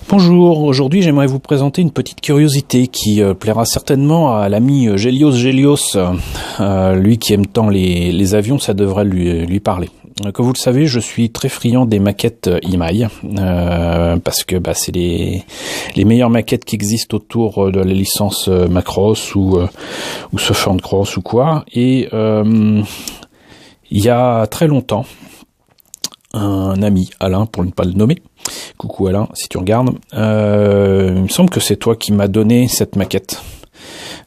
Bonjour, aujourd'hui j'aimerais vous présenter une petite curiosité qui plaira certainement à l'ami Gélios, lui qui aime tant les avions, ça devrait lui parler. Comme vous le savez, je suis très friand des maquettes Imai, parce que c'est les meilleures maquettes qui existent autour de la licence Macross ou Southern Cross ou quoi, et il y a très longtemps, un ami, Alain, pour ne pas le nommer, coucou Alain, si tu regardes, il me semble que c'est toi qui m'as donné cette maquette,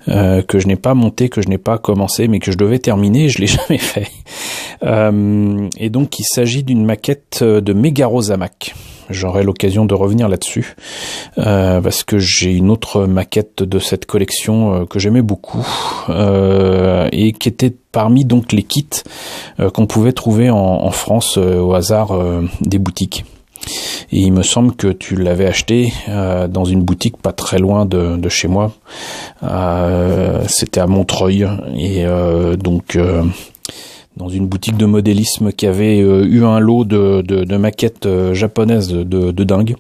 que je n'ai pas montée, que je n'ai pas commencé, mais que je devais terminer, et je l'ai jamais fait. Et donc il s'agit d'une maquette de Megarozamac. J'aurai l'occasion de revenir là-dessus, parce que j'ai une autre maquette de cette collection que j'aimais beaucoup, et qui était parmi donc les kits qu'on pouvait trouver en France au hasard des boutiques. Et il me semble que tu l'avais acheté dans une boutique pas très loin de chez moi. C'était à Montreuil, et donc dans une boutique de modélisme qui avait eu un lot de maquettes japonaises de dingue.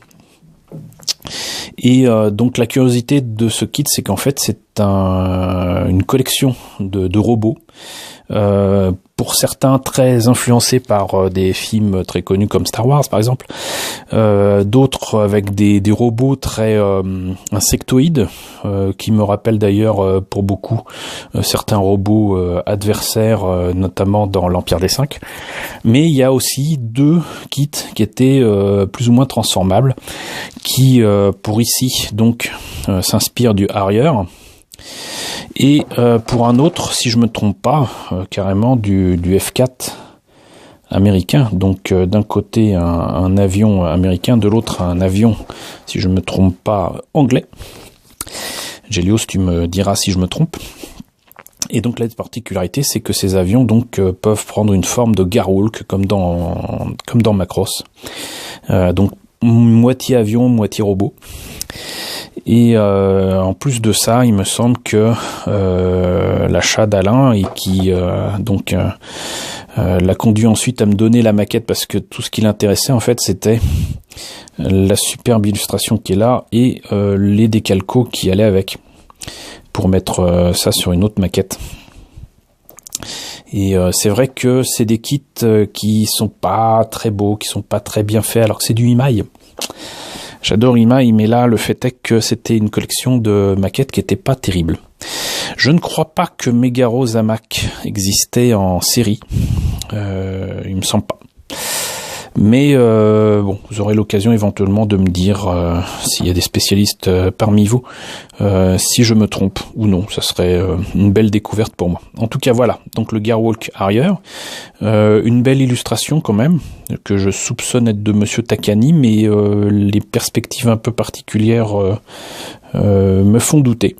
Et donc la curiosité de ce kit, c'est qu'en fait c'est une collection de robots, pour certains très influencés par des films très connus comme Star Wars par exemple, d'autres avec des robots très insectoïdes, qui me rappellent d'ailleurs pour beaucoup certains robots adversaires, notamment dans l'Empire des 5. Mais il y a aussi deux kits qui étaient plus ou moins transformables, qui pour ici donc s'inspirent du Harrier, et pour un autre, si je me trompe pas, carrément du F4 américain. Donc d'un côté un avion américain, de l'autre un avion, si je me trompe pas, anglais. Gélios, tu me diras si je me trompe. Et donc la particularité, c'est que ces avions donc peuvent prendre une forme de Garwalk comme dans Macross. Donc moitié avion, moitié robot. Et en plus de ça, il me semble que l'achat d'Alain, et qui donc l'a conduit ensuite à me donner la maquette, parce que tout ce qui l'intéressait en fait c'était la superbe illustration qui est là et les décalcos qui allaient avec, pour mettre ça sur une autre maquette. Et c'est vrai que c'est des kits qui sont pas très beaux, qui sont pas très bien faits, alors que c'est du Imai. J'adore Imai, mais là, le fait est que c'était une collection de maquettes qui était pas terrible. Je ne crois pas que Megarozamac existait en série. Il me semble pas. Mais bon, vous aurez l'occasion éventuellement de me dire s'il y a des spécialistes parmi vous, si je me trompe ou non. Ça serait une belle découverte pour moi. En tout cas, voilà. Donc le Garwalk Harrier, une belle illustration quand même, que je soupçonne être de Monsieur Takani, mais les perspectives un peu particulières me font douter.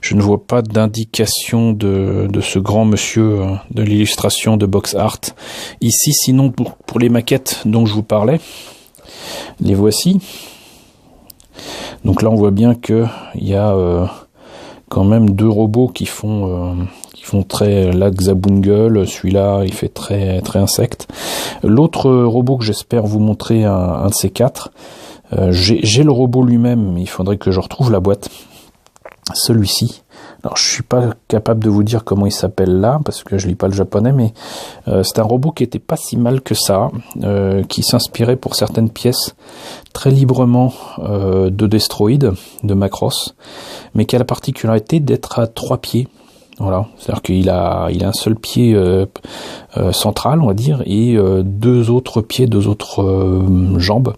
Je ne vois pas d'indication de ce grand monsieur de l'illustration de Box Art ici, sinon pour les maquettes dont je vous parlais. Les voici. Donc là on voit bien que il y a quand même deux robots qui font très Laxabungle. Celui-là il fait très insecte. L'autre robot que j'espère vous montrer, un de ces quatre, j'ai le robot lui-même, mais il faudrait que je retrouve la boîte. Celui-ci, alors je suis pas capable de vous dire comment il s'appelle là, parce que je lis pas le japonais, mais c'est un robot qui était pas si mal que ça, qui s'inspirait pour certaines pièces très librement de Destroid, de Macross, mais qui a la particularité d'être à 3 pieds. Voilà, c'est-à-dire qu'il a un seul pied central, on va dire, et deux autres jambes,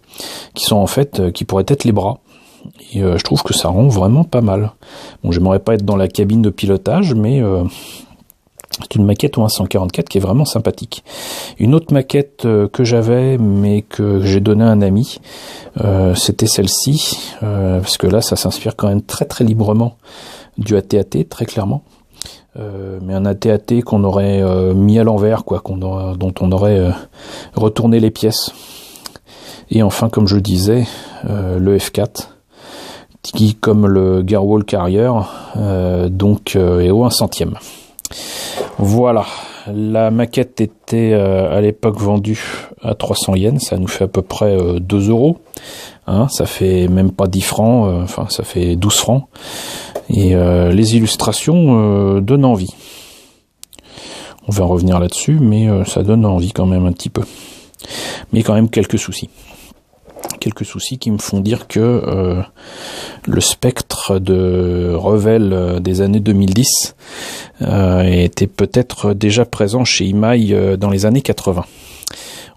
qui sont en fait, qui pourraient être les bras. Et je trouve que ça rend vraiment pas mal. Bon, j'aimerais pas être dans la cabine de pilotage, mais c'est une maquette au 144 qui est vraiment sympathique. Une autre maquette que j'avais, mais que j'ai donnée à un ami, c'était celle-ci, parce que là, ça s'inspire quand même très librement du AT-AT, très clairement. Mais un AT-AT qu'on aurait mis à l'envers, quoi, dont on aurait retourné les pièces. Et enfin, comme je le disais, le F4, qui, comme le Garwalk Harrier, donc est au 1/100. Voilà, La maquette était à l'époque vendue à 300 yens, ça nous fait à peu près 2 euros. Hein, ça fait même pas 10 francs, enfin ça fait 12 francs. Et les illustrations donnent envie. On va revenir là-dessus, mais ça donne envie quand même un petit peu. Mais quand même quelques soucis. Quelques soucis qui me font dire que le spectre de Revell des années 2010 était peut-être déjà présent chez Imai dans les années 80.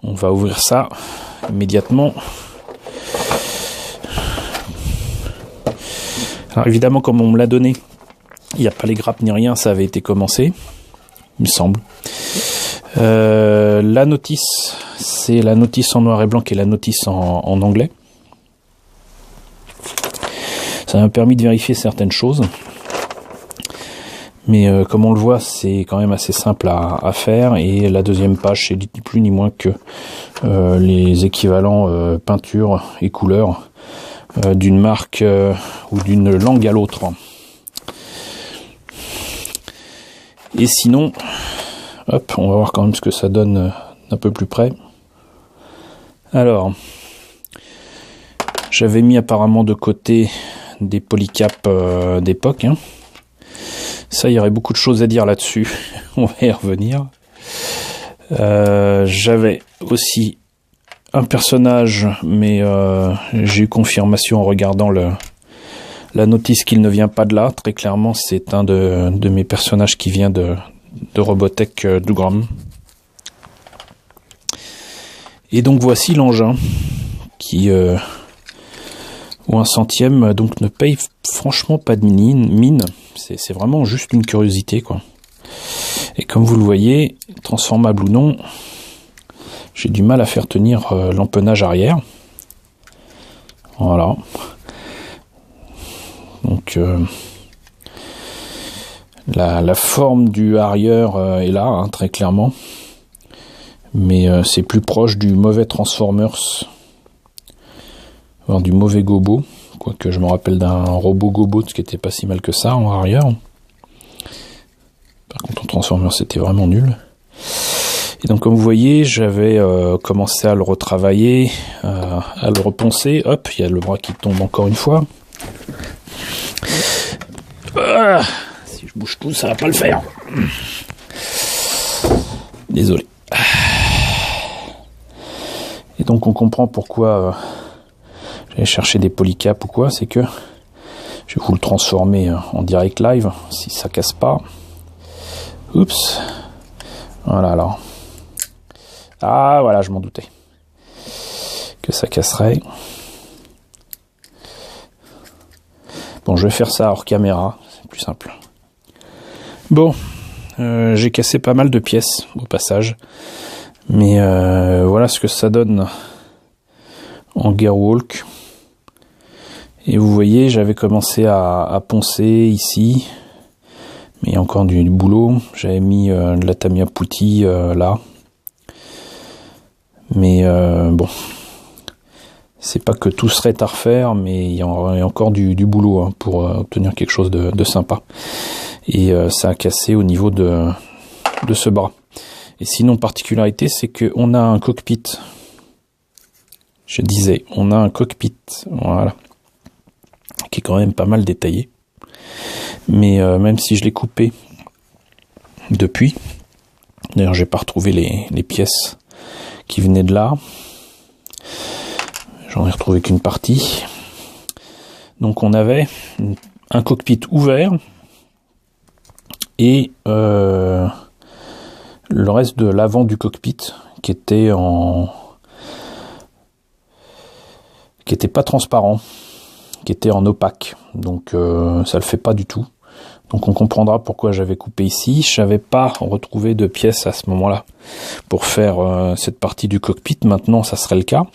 On va ouvrir ça immédiatement. Alors évidemment, comme on me l'a donné, il n'y a pas les grappes ni rien, ça avait été commencé, il me semble. La notice, c'est la notice en noir et blanc et la notice en anglais. Ça m'a permis de vérifier certaines choses. Mais comme on le voit, c'est quand même assez simple à faire. Et la deuxième page, c'est ni plus ni moins que les équivalents peinture et couleurs d'une marque ou d'une langue à l'autre. Et sinon, hop, on va voir quand même ce que ça donne d'un peu plus près. Alors, j'avais mis apparemment de côté des polycaps d'époque. Hein. Ça, il y aurait beaucoup de choses à dire là-dessus. On va y revenir. J'avais aussi un personnage, mais j'ai eu confirmation en regardant la notice qu'il ne vient pas de là. Très clairement, c'est un de mes personnages qui vient de Robotech Dougram. Et donc voici l'engin qui, ou un centième, donc ne paye franchement pas de mine. C'est vraiment juste une curiosité, quoi. Et comme vous le voyez, transformable ou non, j'ai du mal à faire tenir l'empennage arrière. Voilà. Donc la forme du arrière est là, hein, très clairement. Mais c'est plus proche du mauvais Transformers, voire du mauvais Gobo. Quoique je me rappelle d'un robot Gobo qui était pas si mal que ça en arrière. Par contre en Transformers c'était vraiment nul. Et donc comme vous voyez, j'avais commencé à le retravailler, à le reponcer. Hop, il y a le bras qui tombe encore une fois. Ah, si je bouge tout, ça va pas le faire. Désolé. Et donc on comprend pourquoi j'allais chercher des polycaps ou quoi, c'est que je vais vous le transformer en direct live, si ça casse pas. Oups. Voilà alors. Ah voilà, je m'en doutais. Que ça casserait. Bon, je vais faire ça hors caméra, c'est plus simple. Bon, j'ai cassé pas mal de pièces au passage. Mais voilà ce que ça donne en Gearwalk. Et vous voyez, j'avais commencé à poncer ici. Mais il y a encore du boulot. J'avais mis de la Tamiya Putty là. Mais bon, c'est pas que tout serait à refaire, mais il y a encore du boulot hein, pour obtenir quelque chose de sympa. Et ça a cassé au niveau de ce bras. Et sinon, particularité, c'est qu'on a un cockpit. Je disais, on a un cockpit, voilà, qui est quand même pas mal détaillé. Mais même si je l'ai coupé depuis, d'ailleurs, j'ai pas retrouvé les pièces qui venaient de là. J'en ai retrouvé qu'une partie. Donc, on avait un cockpit ouvert et le reste de l'avant du cockpit qui était pas transparent, qui était en opaque, donc ça le fait pas du tout. Donc on comprendra pourquoi j'avais coupé ici. Je n'avais pas retrouvé de pièces à ce moment-là pour faire cette partie du cockpit. Maintenant ça serait le cas,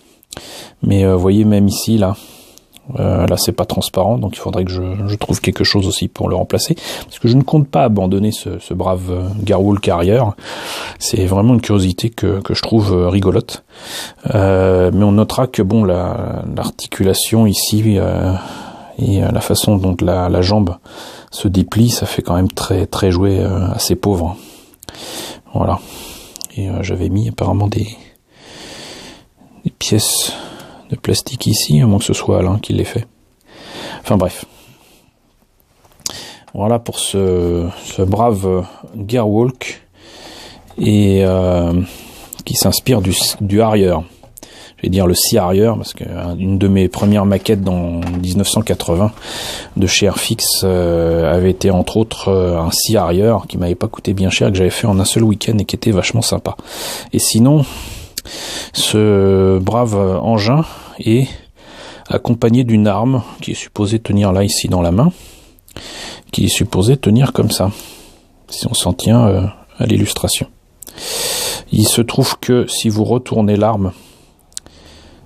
mais vous voyez même ici là c'est pas transparent, donc il faudrait que je trouve quelque chose aussi pour le remplacer, parce que je ne compte pas abandonner ce brave Gearwalk arrière. C'est vraiment une curiosité que je trouve rigolote. Mais on notera que bon, l'articulation ici et la façon dont la jambe se déplie, ça fait quand même très très joué, assez pauvre. Voilà. Et j'avais mis apparemment des pièces de plastique ici, à moins que ce soit Alain qui l'ait fait. Enfin bref. Voilà pour ce brave Gearwalk, et qui s'inspire du Harrier. Je vais dire le Sea Harrier, parce que une de mes premières maquettes dans 1980 de chez Airfix avait été entre autres un Sea Harrier qui m'avait pas coûté bien cher, que j'avais fait en un seul week-end et qui était vachement sympa. Et sinon, ce brave engin est accompagné d'une arme qui est supposée tenir là ici dans la main, qui est supposée tenir comme ça, si on s'en tient à l'illustration. Il se trouve que si vous retournez l'arme,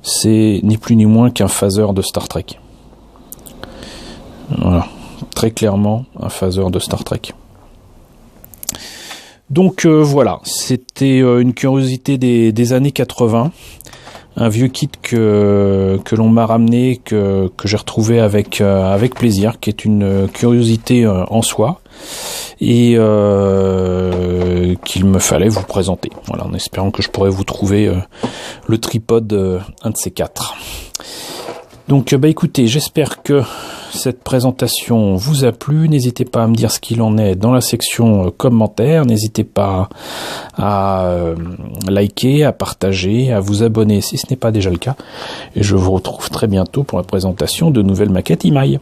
c'est ni plus ni moins qu'un phaser de Star Trek. Voilà, très clairement un phaser de Star Trek. Donc voilà, c'était une curiosité des années 80, un vieux kit que l'on m'a ramené, que j'ai retrouvé avec plaisir, qui est une curiosité en soi, et qu'il me fallait vous présenter. Voilà, en espérant que je pourrais vous trouver le tripode, un de ces quatre. Donc écoutez, j'espère que cette présentation vous a plu. N'hésitez pas à me dire ce qu'il en est dans la section commentaires. N'hésitez pas à liker, à partager, à vous abonner si ce n'est pas déjà le cas. Et je vous retrouve très bientôt pour la présentation de nouvelles maquettes Imai.